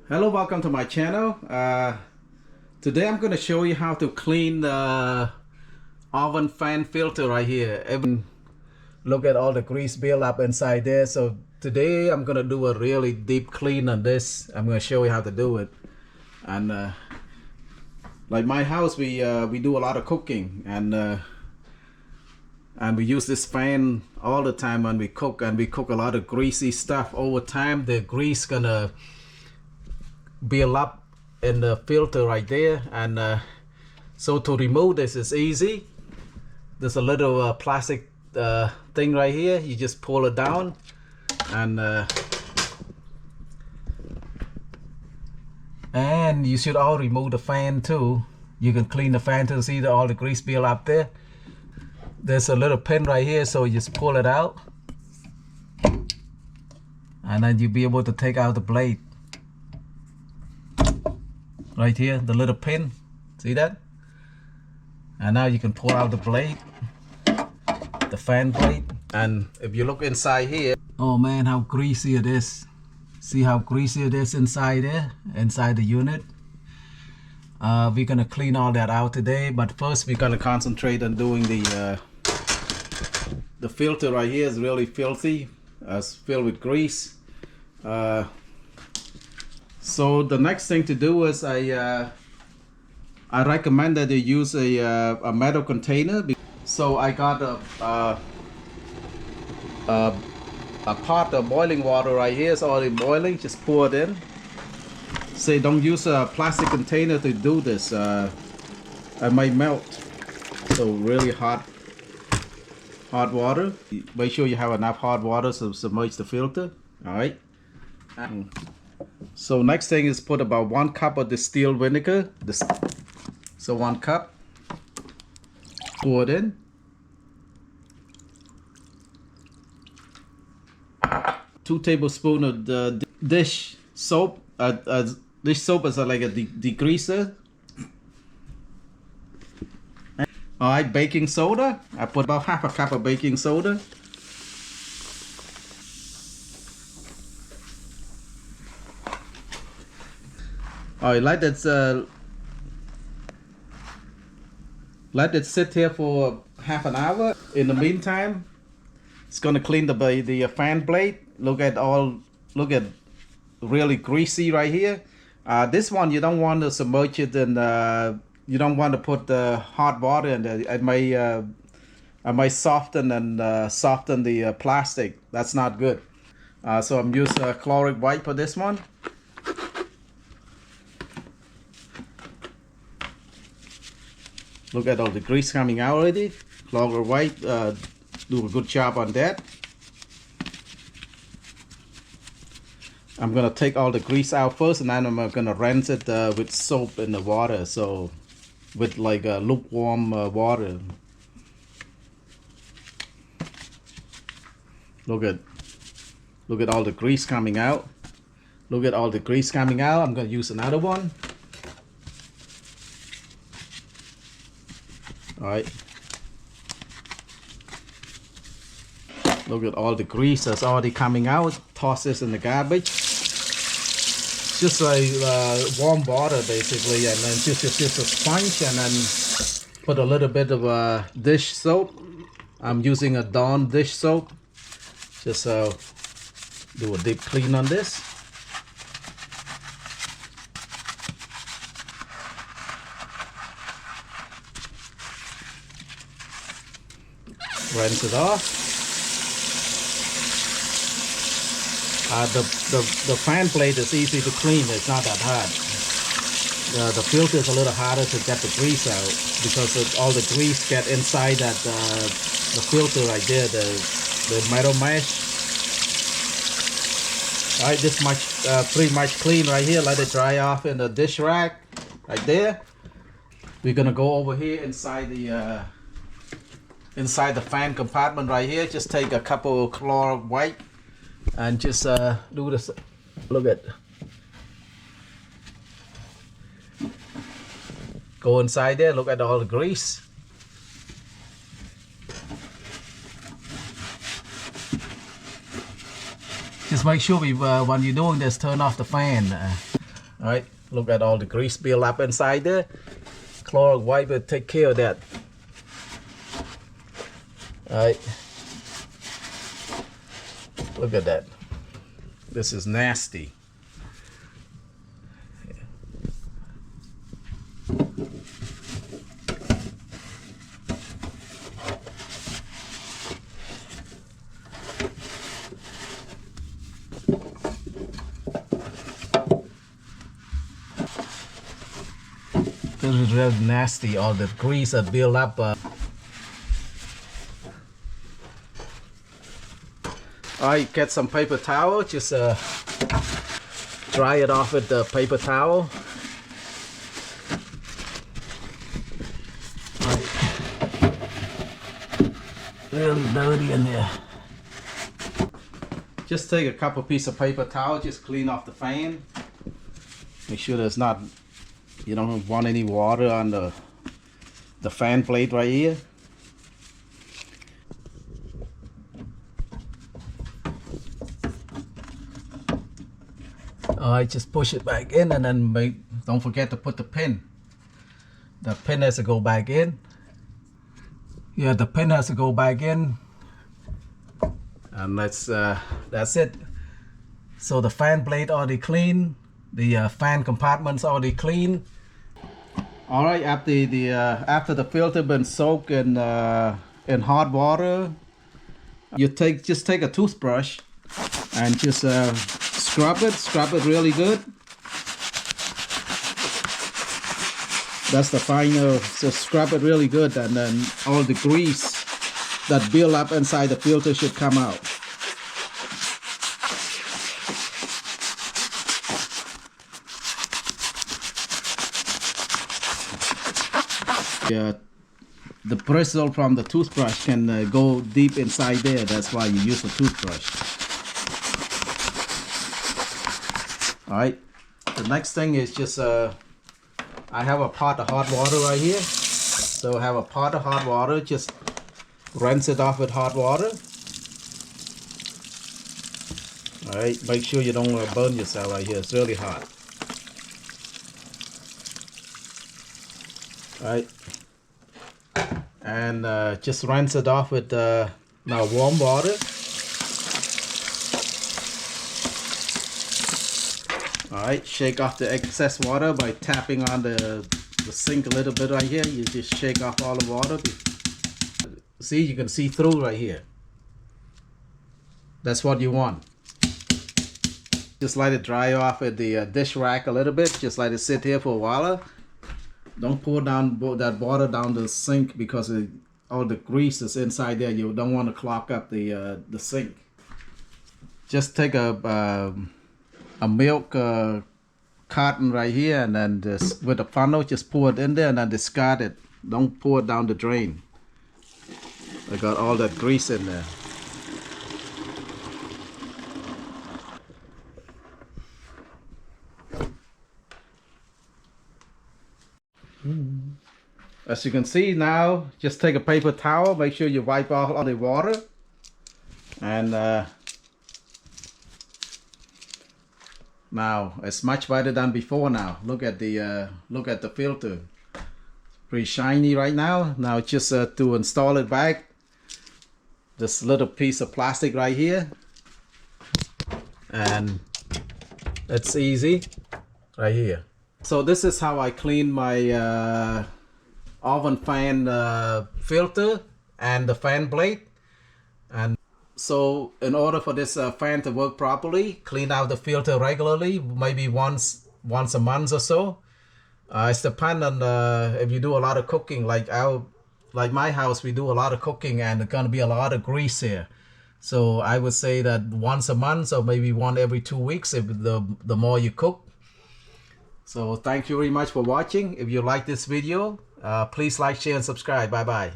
Hello, welcome to my channel. Today I'm going to show you how to clean the oven fan filter right here. Look at all the grease buildup inside there. So today I'm going to do a really deep clean on this. I'm going to show you how to do it. And like my house, we do a lot of cooking, and we use this fan all the time when we cook, and we cook a lot of greasy stuff. Over time, the grease gonna build up in the filter right there, and so to remove this is easy. There's a little plastic thing right here. You just pull it down, and you should all remove the fan too. You can clean the fan to see all the grease build up there. There's a little pin right here, so you just pull it out, and then you'll be able to take out the blade. Right here, the little pin, see that? And now you can pull out the blade, the fan blade. And if you look inside here, oh man, how greasy it is. See how greasy it is inside there, inside the unit. We're gonna clean all that out today, but first we're gonna concentrate on doing the filter right here is really filthy. It's filled with grease. So the next thing to do is I recommend that you use a metal container. So I got a pot of boiling water right here. It's already boiling. Just pour it in. Say don't use a plastic container to do this. It might melt. So really hot water. Make sure you have enough hot water to submerge the filter. All right. So next thing is put about 1 cup of distilled vinegar. So 1 cup. Pour it in. 2 tablespoons of the dish soap. Dish soap is like a degreaser. Alright, baking soda. I put about half a cup of baking soda. Alright, let it sit here for half an hour. In the meantime, it's gonna clean the fan blade. Look at really greasy right here. This one you don't want to submerge it in. You don't want to put the hot water in there. It might soften the plastic. That's not good. So I'm using a chloric white for this one. Look at all the grease coming out already. Chloric white do a good job on that. I'm gonna take all the grease out first, and then I'm gonna rinse it with soap in the water. So with like lukewarm water. Look at all the grease coming out. Look at all the grease coming out. I'm gonna use another one. All right. Look at all the grease that's already coming out. Toss this in the garbage. Just like warm water basically, and then just a sponge, and then put a little bit of dish soap. I'm using a Dawn dish soap. Just do a deep clean on this. Rinse it off. The fan blade is easy to clean. It's not that hard. The filter is a little harder to get the grease out because all the grease get inside that the filter right there, the metal mesh. All right, this much pretty much clean right here. Let it dry off in the dish rack right there. We're gonna go over here inside the fan compartment right here. Just take a couple of chloric white and just do this. Look at, go inside there. Look at all the grease. Just make sure when you're doing this, turn off the fan. All right, look at all the grease build up inside there. Chlorine wiper take care of that. All right, look at that. This is nasty. This is really nasty, all the grease that build up. Alright, get some paper towel, just dry it off with the paper towel. Really dirty in there. Just take a couple pieces of paper towel, just clean off the fan. Make sure there's not, you don't want any water on the fan plate right here. Alright, just push it back in and then don't forget to put the pin. The pin has to go back in. Yeah, the pin has to go back in. And that's it. So the fan blade already clean. The fan compartment's already clean. Alright, after the filter been soaked in hot water, you just take a toothbrush and just scrub it really good. That's the final. So scrub it really good, and then all the grease that build up inside the filter should come out. The bristle from the toothbrush can go deep inside there. That's why you use a toothbrush. Alright, the next thing is just I have a pot of hot water right here. So I have a pot of hot water, just rinse it off with hot water. Alright, make sure you don't burn yourself right here, it's really hot. Alright, and just rinse it off with now warm water. Alright, shake off the excess water by tapping on the sink a little bit right here. You just shake off all the water. See, you can see through right here. That's what you want. Just let it dry off at the dish rack a little bit. Just let it sit here for a while. Don't pour down that water down the sink because all the grease is inside there. You don't want to clog up the sink. Just take a milk carton right here, and then just with a funnel, just pour it in there and then discard it. Don't pour it down the drain. I got all that grease in there. As you can see now, just take a paper towel, make sure you wipe off all the water, and now it's much better than before. Now look at the filter, pretty shiny right now. Now just to install it back, this little piece of plastic right here, and it's easy right here. So this is how I clean my oven fan filter and the fan blade. And so in order for this fan to work properly, clean out the filter regularly, maybe once a month or so. It's depend on if you do a lot of cooking, like my house, we do a lot of cooking and there's gonna be a lot of grease here. So I would say that once a month or maybe one every 2 weeks if the more you cook. So thank you very much for watching. If you like this video, please like, share, and subscribe. Bye bye.